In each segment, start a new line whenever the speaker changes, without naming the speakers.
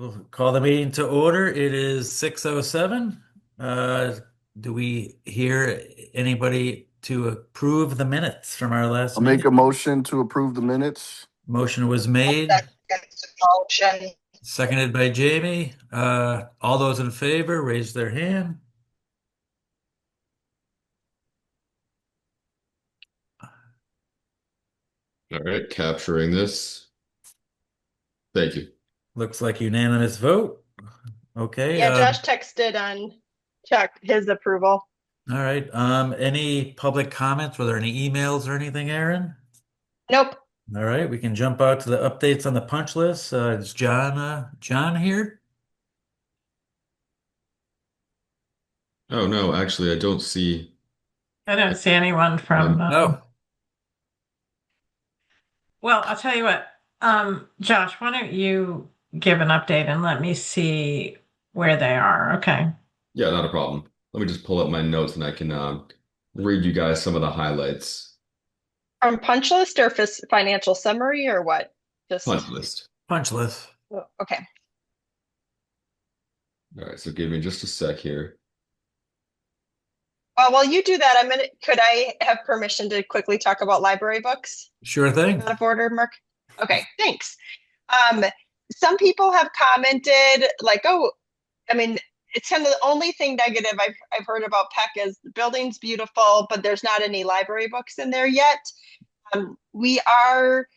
We'll call the meeting to order. It is 6:07. Do we hear anybody to approve the minutes from our last
I'll make
meeting?
a motion to approve the minutes.
Motion was made,
Second motion.
seconded by Jamie. All those in favor, raise their hand.
All right, capturing this. Thank you.
Looks like unanimous vote. Okay,
Yeah, Josh texted on check his approval.
all right. Any public comments? Were there any emails or anything, Aaron?
Nope.
All right, we can jump out to the updates on the punch list. Is John here?
Oh no, actually, I don't see.
I don't see anyone from.
No.
Well, I'll tell you what, Josh, why don't you give an update and let me see where they are? Okay.
Yeah, not a problem. Let me just pull up my notes and I can read you guys some of the highlights.
From Punchlist or financial summary or what? Just
Punch list.
Punch list.
okay.
All right, so give me just a sec here.
While you do that, could I have permission to quickly talk about library books?
Sure thing.
Out of order, Mark. Okay, thanks. Some people have commented like, oh, I mean, it's kind of the only thing negative I've heard about Peck is the building's beautiful, but there's not any library books in there yet. We are,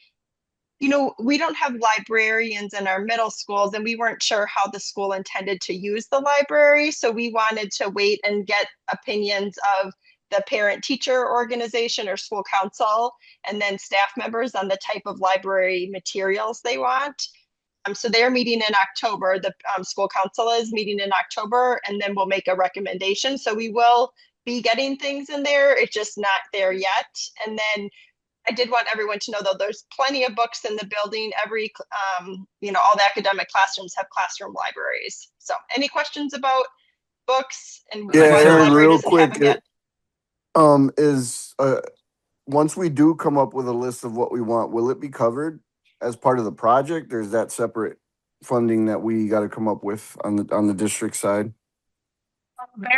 we don't have librarians in our middle schools, and we weren't sure how the school intended to use the library. So we wanted to wait and get opinions of the parent teacher organization or school council, and then staff members on the type of library materials they want. So they're meeting in October. The school council is meeting in October, and then we'll make a recommendation. So we will be getting things in there. It's just not there yet. And then I did want everyone to know, though, there's plenty of books in the building. Every, all the academic classrooms have classroom libraries. So any questions about books? And
Yeah, Aaron, real quick, once we do come up with a list of what we want, will it be covered as part of the project, or is that separate funding that we got to come up with on the district side?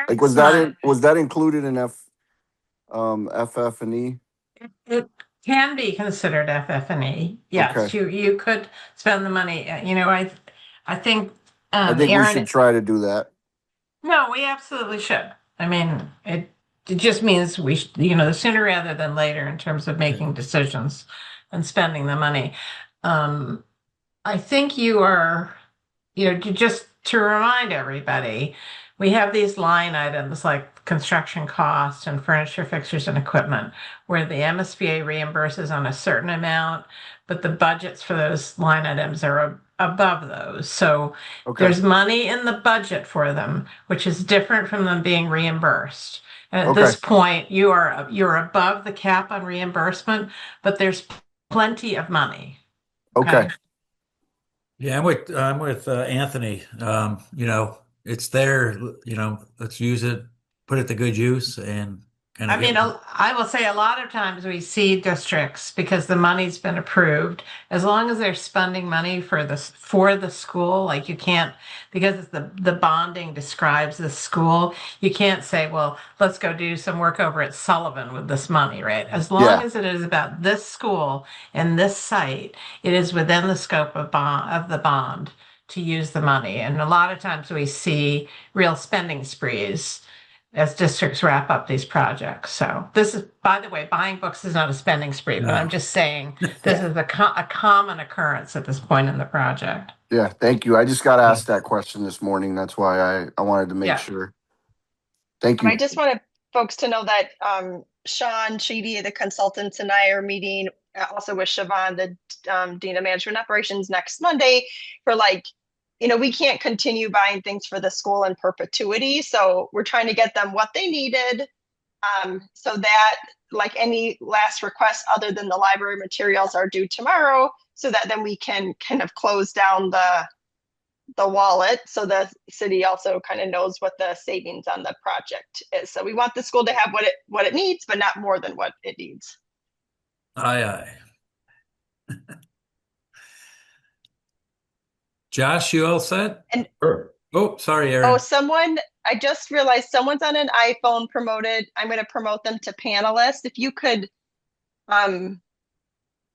Like, was that included in FF and E?
It can be considered FF&E. Yes, okay. You could spend the money. I think
I think Aaron, we should try to do that.
No, we absolutely should. I mean, it just means we the sooner rather than later in terms of making decisions and spending the money. I think you are, just to remind everybody, we have these line items like construction cost and furniture, fixtures, and equipment, where the MSBA reimburses on a certain amount, but the budgets for those line items are above those. So there's money in the budget for them, which is different from them being reimbursed. And at this point, you're above the cap on reimbursement, but there's plenty of money.
Okay.
Yeah, I'm with Anthony. It's there. Let's use it, put it to good use, and kind of.
I will say a lot of times we see districts, because the money's been approved, as long as they're spending money for the school, like you can't, because the bonding describes the school, you can't say, well, let's go do some work over at Sullivan with this money, right? As long as it is about this school and this site, it is within the scope of the bond to use the money. And a lot of times we see real spending sprees as districts wrap up these projects. So this is, by the way, buying books is not a spending spree, but I'm just saying this is a common occurrence at this point in the project.
Yeah, thank you. I just got asked that question this morning. That's why I wanted to make sure. Thank you.
I just wanted folks to know that Sean Sheedy, the consultants, and I are meeting also with Siobhan, the Dean of Management Operations, next Monday for we can't continue buying things for the school in perpetuity. So we're trying to get them what they needed, so that any last requests other than the library materials are due tomorrow, so that then we can kind of close down the wallet. So the city also kind of knows what the savings on the project is. So we want the school to have what it needs, but not more than what it needs.
Aye. Josh, you all set?
And
Sure.
Oh, sorry,
oh,
Aaron.
I just realized someone's on an iPhone promoted. I'm going to promote them to panelist. If you could, um,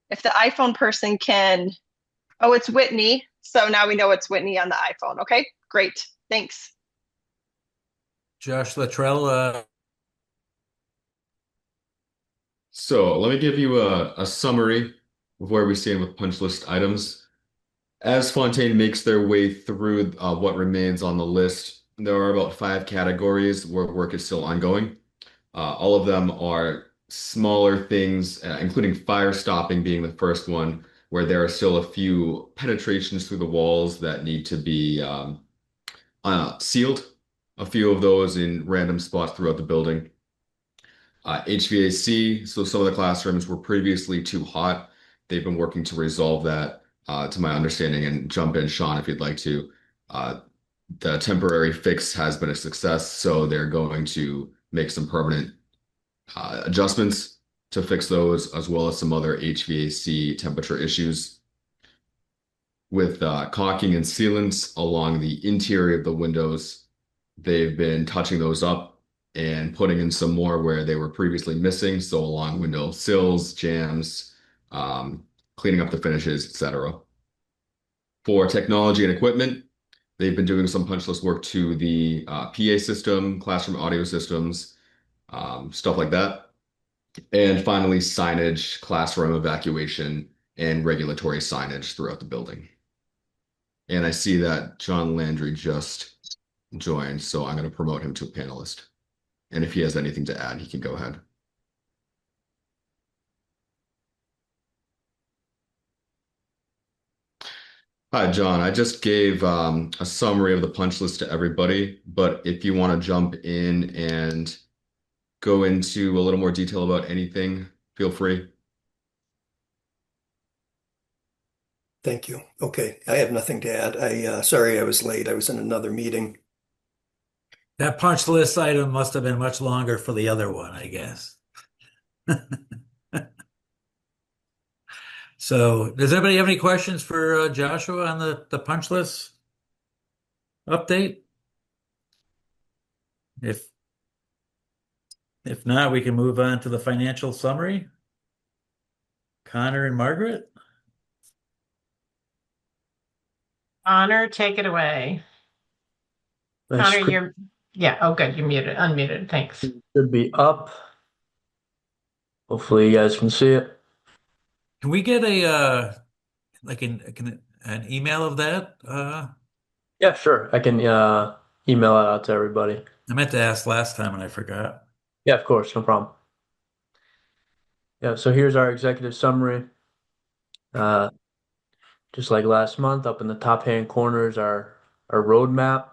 if the iPhone person can, oh, it's Whitney. So now we know it's Whitney on the iPhone. Okay, great. Thanks.
Josh Luttrell,
So let me give you a summary of where we stand with punch list items. As Fontaine makes their way through what remains on the list, there are about 5 categories where work is still ongoing. All of them are smaller things, including fire stopping being the first one, where there are still a few penetrations through the walls that need to be sealed. A few of those in random spots throughout the building. HVAC, so some of the classrooms were previously too hot. They've been working to resolve that, to my understanding, and jump in, Sean, if you'd like to. The temporary fix has been a success, so they're going to make some permanent adjustments to fix those, as well as some other HVAC temperature issues. With caulking and sealants along the interior of the windows, they've been touching those up and putting in some more where they were previously missing. So along window sills, jambs, um, cleaning up the finishes, etc. For technology and equipment, they've been doing some punch list work to the PA system, classroom audio systems, stuff like that. And finally, signage, classroom evacuation, and regulatory signage throughout the building. And I see that John Landry just joined, so I'm going to promote him to a panelist. And if he has anything to add, he can go ahead. Hi, John. I just gave a summary of the punch list to everybody, but if you want to jump in and go into a little more detail about anything, feel free.
Thank you. Okay, I have nothing to add. Sorry I was late. I was in another meeting.
that punch list item must have been much longer for the other one, I guess. So, does anybody have any questions for Joshua on the punch list update? If if not, we can move on to the financial summary. Connor and Margaret.
Honor, take it away.
My
Connor,
screen
yeah, oh, good, you're muted, unmuted, thanks.
should be up. Hopefully you guys can see it.
Can we get a like an email of that?
Yeah, sure. I can email it out to everybody.
I meant to ask last time and I forgot.
Yeah, of course, no problem. Yeah, so here's our executive summary. Uh, just like last month, up in the top hand corner is our roadmap.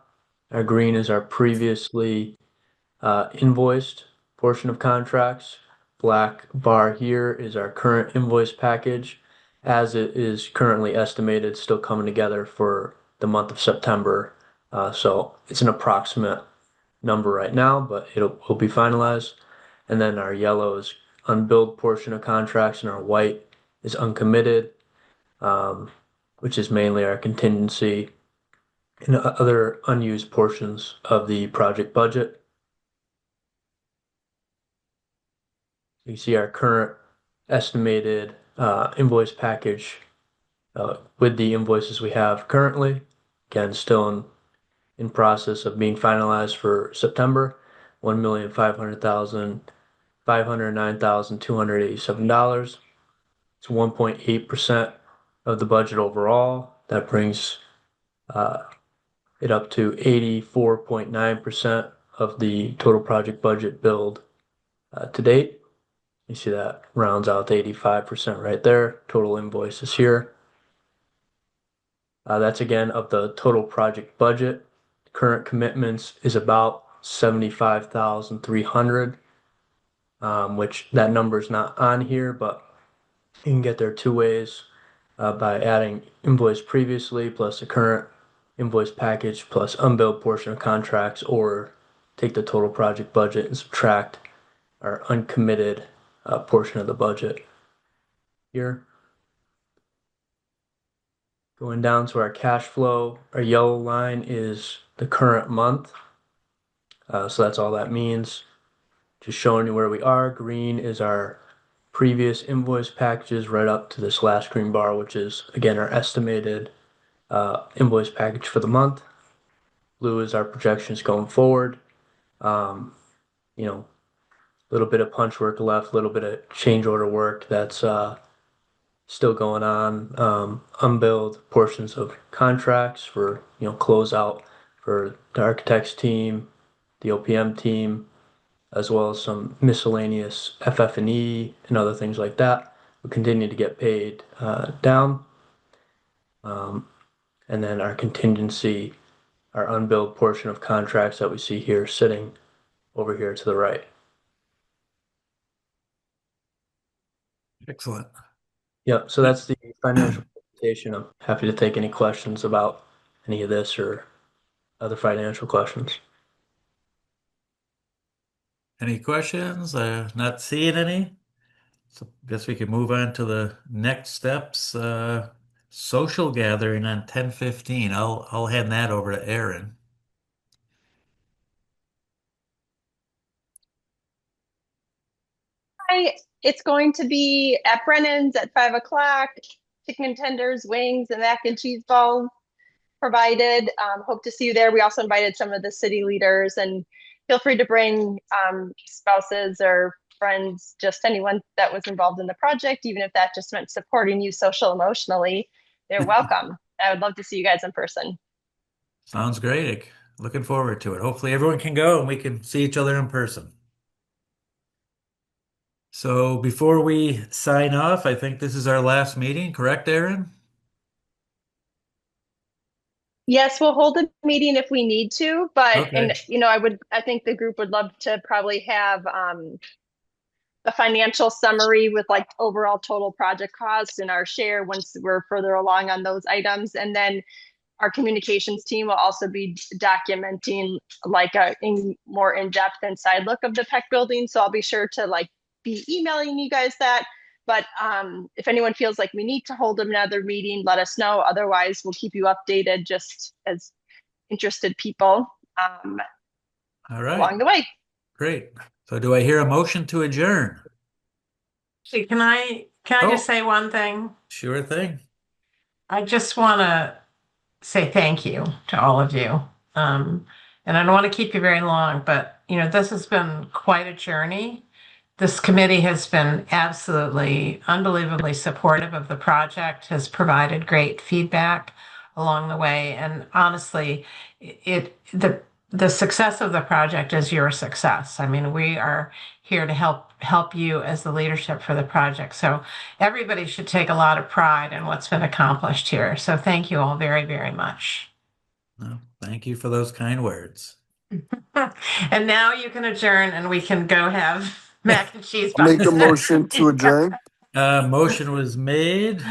Our green is our previously invoiced portion of contracts. Black bar here is our current invoice package, as it is currently estimated, still coming together for the month of September. So it's an approximate number right now, but will be finalized. And then our yellow is unbilled portion of contracts, and our white is uncommitted, um, which is mainly our contingency and other unused portions of the project budget. You see our current estimated invoice package with the invoices we have currently. Again, still in process of being finalized for September. $1,500,509,287. It's 1.8% of the budget overall. That brings it up to 84.9% of the total project budget billed to date. You see that rounds out to 85% right there. Total invoices here. That's again of the total project budget. Current commitments is about 75,300, which that number is not on here, but you can get there two ways, by adding invoice previously plus the current invoice package plus unbilled portion of contracts, or take the total project budget and subtract our uncommitted portion of the budget here. Going down to our cash flow, our yellow line is the current month. So that's all that means. Just showing you where we are. Green is our previous invoice packages right up to this last green bar, which is again our estimated invoice package for the month. Blue is our projections going forward. You know, a little bit of punch work left, a little bit of change order work that's still going on. Unbilled portions of contracts for close out for the architects team, the OPM team, as well as some miscellaneous FF&E and other things like that. We continue to get paid down. And then our contingency, our unbilled portion of contracts that we see here sitting over here to the right.
Excellent.
Yep, so that's the financial presentation. I'm happy to take any questions about any of this or other financial questions.
Any questions? Not seeing any. So guess we can move on to the next steps. Social gathering on 10/15. I'll hand that over to Aaron.
Hi, it's going to be at Brennan's at 5 o'clock. Chicken tenders, wings, and mac and cheese balls provided. Hope to see you there. We also invited some of the city leaders, and feel free to bring spouses or friends, just anyone that was involved in the project, even if that just meant supporting you social emotionally. They're welcome. I would love to see you guys in person.
Sounds great. Looking forward to it. Hopefully everyone can go and we can see each other in person. So before we sign off, I think this is our last meeting, correct, Aaron?
Yes, we'll hold a meeting if we need to, but
Okay.
I think the group would love to probably have a financial summary with like overall total project costs and our share once we're further along on those items. And then our communications team will also be documenting like a more in-depth inside look of the Peck building. So I'll be sure to like be emailing you guys that. But if anyone feels like we need to hold another meeting, let us know. Otherwise, we'll keep you updated just as interested people
All right.
along the way.
Great. So do I hear a motion to adjourn?
See, can I just say one thing?
Sure thing.
I just want to say thank you to all of you. And I don't want to keep you very long, but this has been quite a journey. This committee has been absolutely unbelievably supportive of the project, has provided great feedback along the way. And honestly, the success of the project is your success. I mean, we are here to help you as the leadership for the project. So everybody should take a lot of pride in what's been accomplished here. So thank you all very, very much.
No, thank you for those kind words.
And now you can adjourn and we can go have mac and cheese
Make a
buns.
motion to adjourn.
Motion was made.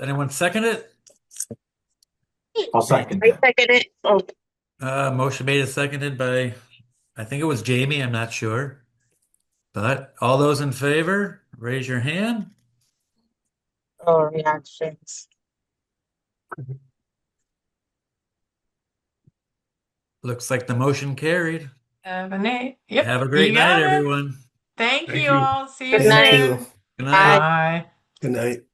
Anyone second it?
I'll second
I
that.
second it. Oh.
Motion made and seconded by, I think it was Jamie, I'm not sure. But all those in favor, raise your hand.
Oh, reactions.
Looks like the motion carried.
Yep,
Have a great
you
night,
got it.
everyone.
Thank
Thank
you
you.
all. See you
Good night.
soon.
Thank you.
Good night.
Bye.
Good night.